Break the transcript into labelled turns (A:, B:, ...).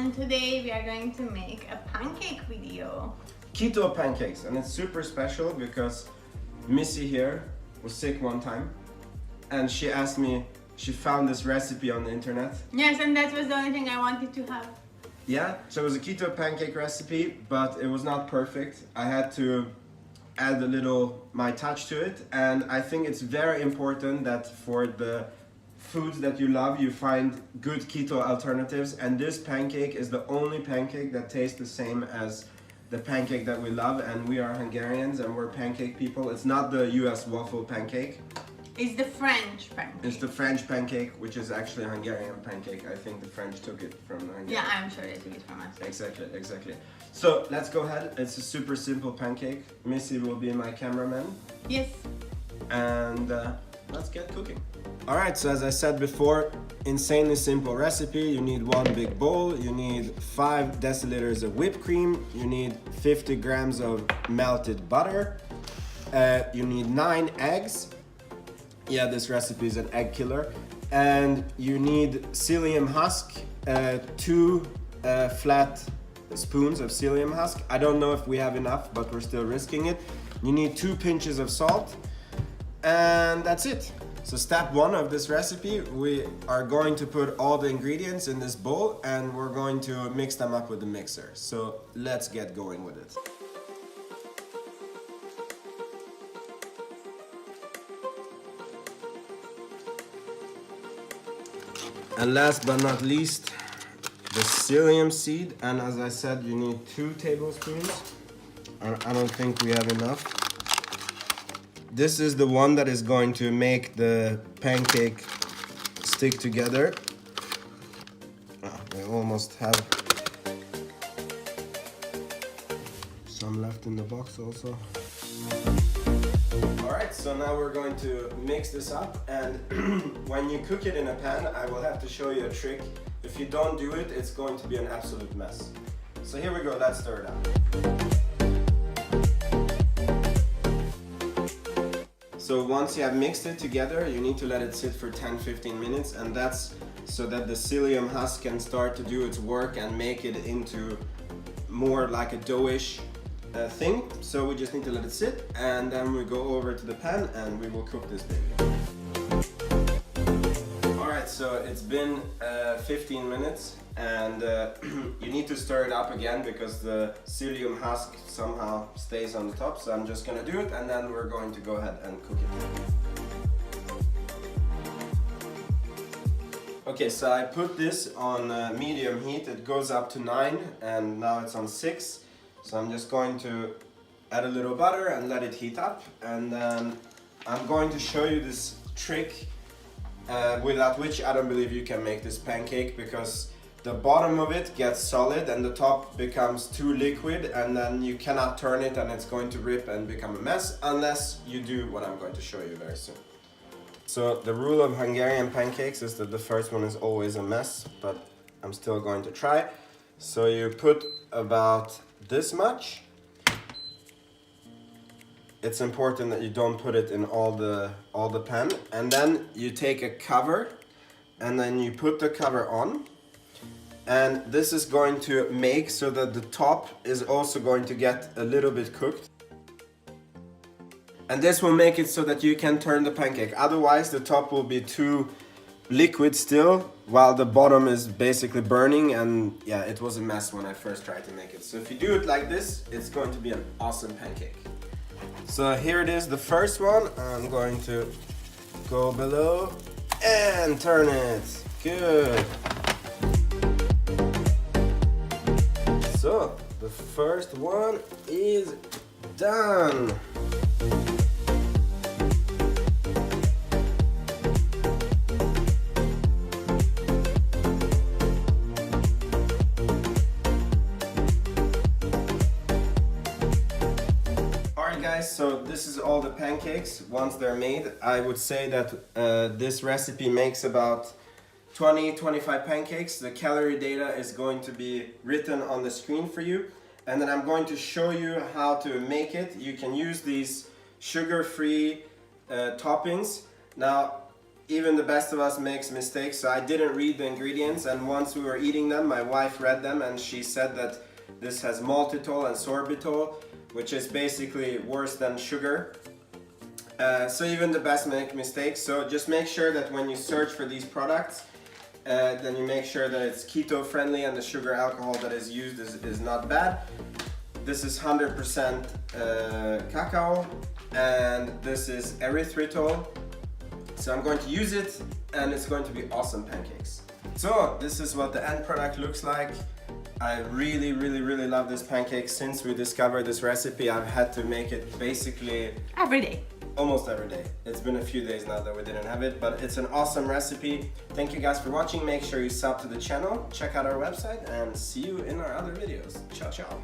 A: and today we are going to make a pancake video.
B: Keto pancakes, and it's super special because Missy here was sick one time and she asked me, she found this recipe on the internet.
A: Yes, and that was the only thing I wanted to have.
B: Yeah, so it was a keto pancake recipe, but it was not perfect. I had to add a little my touch to it, and I think it's very important that for the foods that you love, you find good keto alternatives, and this pancake is the only pancake that tastes the same as the pancake that we love, and we are Hungarians and we're pancake people. It's not the US waffle pancake.
A: It's the French pancake.
B: It's the French pancake, which is actually a Hungarian pancake. I think the French took it from the Hungarian.
A: Yeah, I'm sure they took it from us.
B: Exactly. So let's go ahead. It's a super simple pancake. Missy will be my cameraman.
A: Yes.
B: And let's get cooking. Alright, so as I said before, insanely simple recipe. You need one big bowl, you need 5 deciliters of whipped cream, you need 50 grams of melted butter, you need 9 eggs. Yeah, this recipe is an egg killer. And you need psyllium husk, 2 flat spoons of psyllium husk. I don't know if we have enough, but we're still risking it. You need 2 pinches of salt, and that's it. So step 1 of this recipe, we are going to put all the ingredients in this bowl and we're going to mix them up with the mixer. So let's get going with it. And last but not least, the psyllium seed. And as I said, you need 2 tablespoons. I don't think we have enough. This is the one that is going to make the pancake stick together. We almost have some left in the box also. Alright, so now we're going to mix this up, and when you cook it in a pan, I will have to show you a trick. If you don't do it, it's going to be an absolute mess. So here we go, let's stir it up. So once you have mixed it together, you need to let it sit for 10-15 minutes, and that's so that the psyllium husk can start to do its work and make it into more like a doughish thing. So we just need to let it sit, and then we go over to the pan and we will cook this baby. Alright, so it's been 15 minutes, and you need to stir it up again because the psyllium husk somehow stays on the top. So I'm just gonna do it, and then we're going to go ahead and cook it. Okay, so I put this on medium heat. It goes up to 9 and now it's on 6. So I'm just going to add a little butter and let it heat up, and then I'm going to show you this trick without which I don't believe you can make this pancake, because the bottom of it gets solid and the top becomes too liquid, and then you cannot turn it and it's going to rip and become a mess unless you do what I'm going to show you very soon. So the rule of Hungarian pancakes is that the first one is always a mess, but I'm still going to try. So you put about this much. It's important that you don't put it in all the pan, and then you take a cover and then you put the cover on. And this is going to make so that the top is also going to get a little bit cooked. And this will make it so that you can turn the pancake. Otherwise, the top will be too liquid still, while the bottom is basically burning. And yeah, it was a mess when I first tried to make it. So if you do it like this, it's going to be an awesome pancake. So here it is, the first one. I'm going to go below and turn it. Good. So, the first one is done. Alright guys, so this is all the pancakes once they're made. I would say that this recipe makes about 20-25 pancakes. The calorie data is going to be written on the screen for you, and then I'm going to show you how to make it. You can use these sugar-free toppings. Now even the best of us makes mistakes, so I didn't read the ingredients, and once we were eating them, my wife read them and she said that this has maltitol and sorbitol, which is basically worse than sugar. So even the best make mistakes, so just make sure that when you search for these products, then you make sure that it's keto friendly and the sugar alcohol that is used is not bad. This is 100% cacao, and this is erythritol. So I'm going to use it, and it's going to be awesome pancakes. So this is what the end product looks like. I really love this pancake. Since we discovered this recipe, I've had to make it basically
A: every day.
B: Almost every day. It's been a few days now that we didn't have it, but it's an awesome recipe. Thank you guys for watching. Make sure you sub to the channel, check out our website, and see you in our other videos. Ciao, ciao.